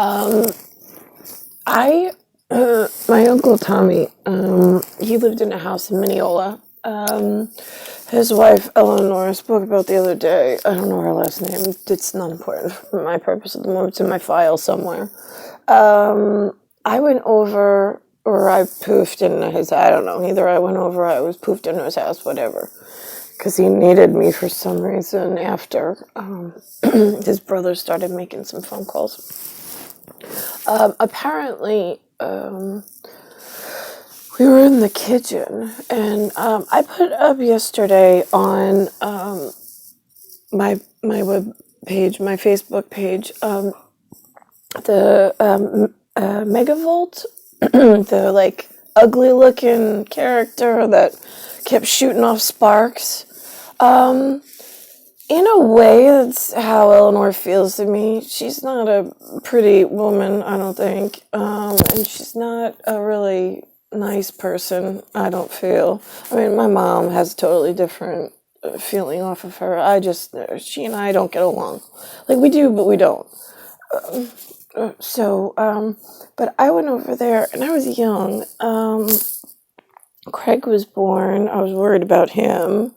Um, my uncle Tommy, he lived in a house in Mineola. His wife Eleanor, I spoke about the other day. I don't know her last name. It's not important for my purpose at the moment. It's in my file somewhere. I went over, or I poofed into his. I don't know. Either I went over, or I was poofed into his house, whatever. Because he needed me for some reason after his brother started making some phone calls. Apparently, we were in the kitchen, and I put up yesterday on my web page, my Facebook page, the Megavolt, the like ugly looking character that kept shooting off sparks. In a way, that's how Eleanor feels to me. She's not a pretty woman, I don't think, and she's not a really nice person, I don't feel. I mean, my mom has a totally different feeling off of her. She and I don't get along. Like, we do, but we don't. But I went over there, and I was young. Craig was born. I was worried about him.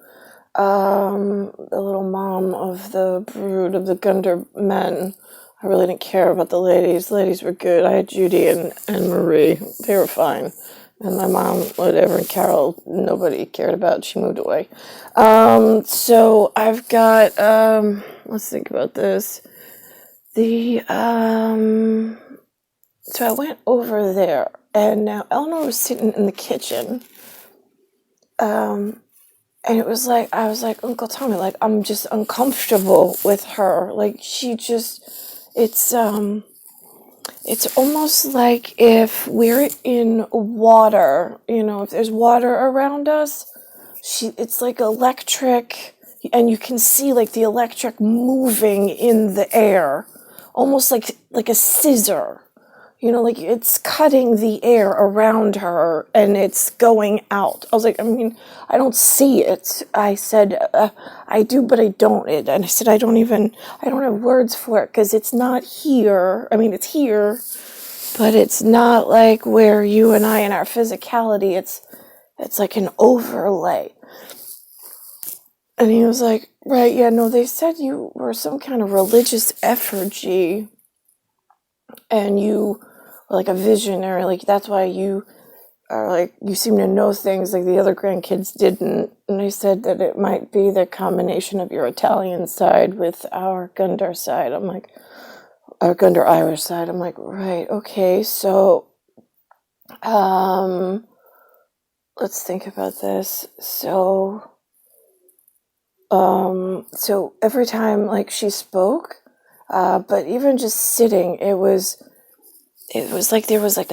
The little mom of the brood of the Gunder men. I really didn't care about the ladies. The ladies were good. I had Judy and Marie. They were fine. And my mom, whatever, and Carol, nobody cared about. She moved away. So I've got, let's think about this. So I went over there, and now Eleanor was sitting in the kitchen. And it was like, I was like, Uncle Tommy, like, I'm just uncomfortable with her. Like, it's almost like if we're in water, if there's water around us, it's like electric, and you can see like the electric moving in the air, almost like a scissor. Like it's cutting the air around her and it's going out. I was like, I mean, I don't see it. I said, I do, but I don't. And I said, I don't have words for it because it's not here. I mean, it's here, but it's not like where you and I in our physicality, it's like an overlay. And he was like, right, yeah, no, they said you were some kind of religious effergy and you were like a visionary, like that's why you are like, you seem to know things like the other grandkids didn't. And they said that it might be the combination of your Italian side with our Gunder side. I'm like, our Gunder Irish side. I'm like, right, okay, so let's think about this. So every time like she spoke, but even just sitting, it was like there was like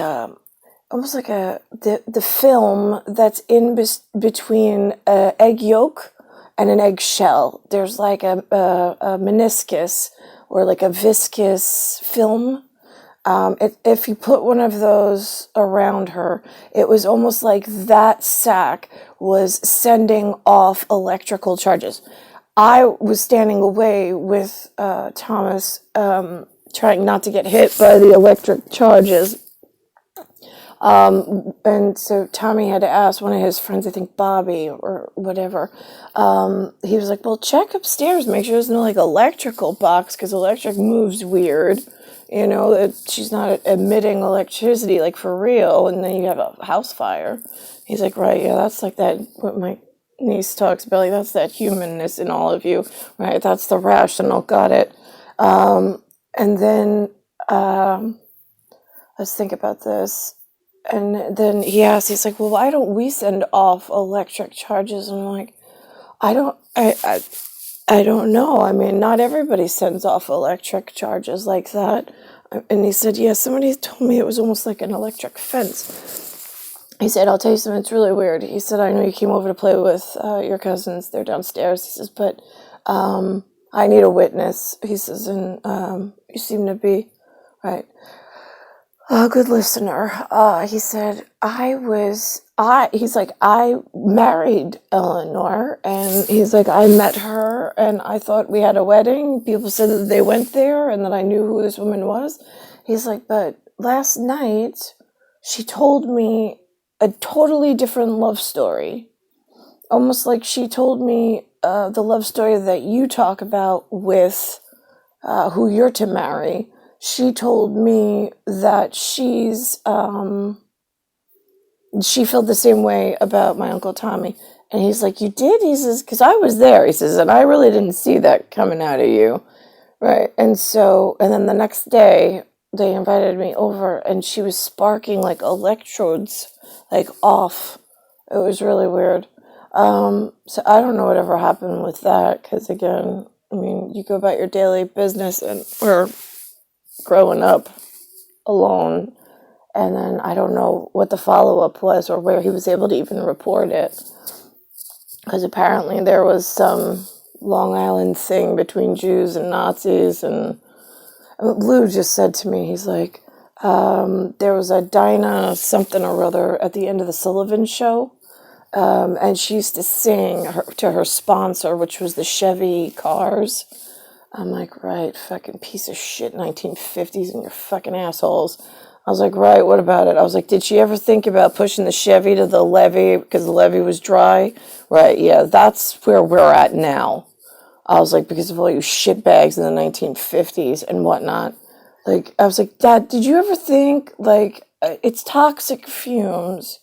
almost like the film that's in between an egg yolk and an egg shell. There's like a meniscus or like a viscous film. If you put one of those around her, it was almost like that sac was sending off electrical charges. I was standing away with Thomas, trying not to get hit by the electric charges. And so Tommy had to ask one of his friends, I think Bobby or whatever. He was like, well, check upstairs, make sure there's no like electrical box because electric moves weird. That she's not emitting electricity like for real. And then you have a house fire. He's like, right, yeah, that's like that, what my niece talks about, like that's that humanness in all of you, right? That's the rational, got it. And then let's think about this. And then he's like, well, why don't we send off electric charges? And I'm like, I don't know. I mean, not everybody sends off electric charges like that. And he said, yeah, somebody told me it was almost like an electric fence. He said, I'll tell you something, it's really weird. He said, I know you came over to play with your cousins. They're downstairs. He says, but I need a witness. He says, and you seem to be, right, a good listener. He said, he's like, I married Eleanor, and he's like, I met her, and I thought we had a wedding. People said that they went there, and that I knew who this woman was. He's like, but last night she told me a totally different love story. Almost like she told me the love story that you talk about with who you're to marry. She told me that she felt the same way about my Uncle Tommy. And he's like, you did? He says, because I was there. He says, and I really didn't see that coming out of you. Right. And then the next day, they invited me over, and she was sparking like electrodes, like off. It was really weird. So I don't know whatever happened with that, because again, I mean, you go about your daily business, and we're growing up alone. And then I don't know what the follow-up was or where he was able to even report it. Because apparently there was some Long Island thing between Jews and Nazis. And Lou just said to me, he's like, there was a Dinah something or other at the end of the Sullivan Show. And she used to sing to her sponsor, which was the Chevy cars. I'm like, right, fucking piece of shit, 1950s and your fucking assholes. I was like, right, what about it? I was like, did she ever think about pushing the Chevy to the levee because the levee was dry? Right, yeah, that's where we're at now. I was like, because of all you shitbags in the 1950s and whatnot. Like, I was like, Dad, did you ever think, like, it's toxic fumes?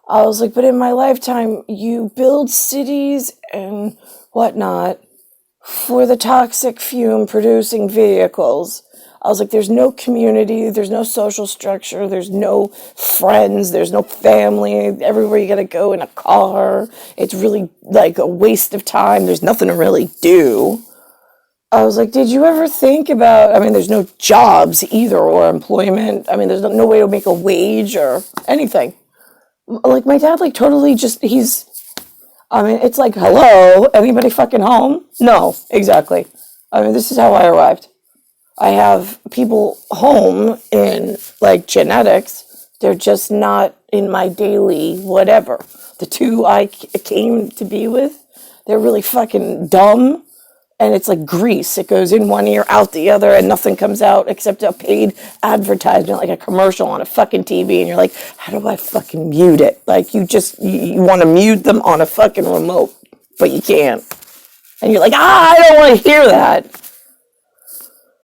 I was like, but in my lifetime, you build cities and whatnot for the toxic fume producing vehicles. I was like, there's no community, there's no social structure, there's no friends, there's no family. Everywhere you gotta go in a car. It's really like a waste of time. There's nothing to really do. I was like, did you ever think about, I mean, there's no jobs either or employment. I mean, there's no way to make a wage or anything. Like, my dad, like, totally just, I mean, it's like, hello, anybody fucking home? No, exactly. I mean, this is how I arrived. I have people home in, like, genetics. They're just not in my daily whatever. The two I came to be with, they're really fucking dumb. And it's like grease. It goes in one ear, out the other, and nothing comes out except a paid advertisement, like a commercial on a fucking TV. And you're like, how do I fucking mute it? Like, you want to mute them on a fucking remote, but you can't. And you're like, I don't want to hear that.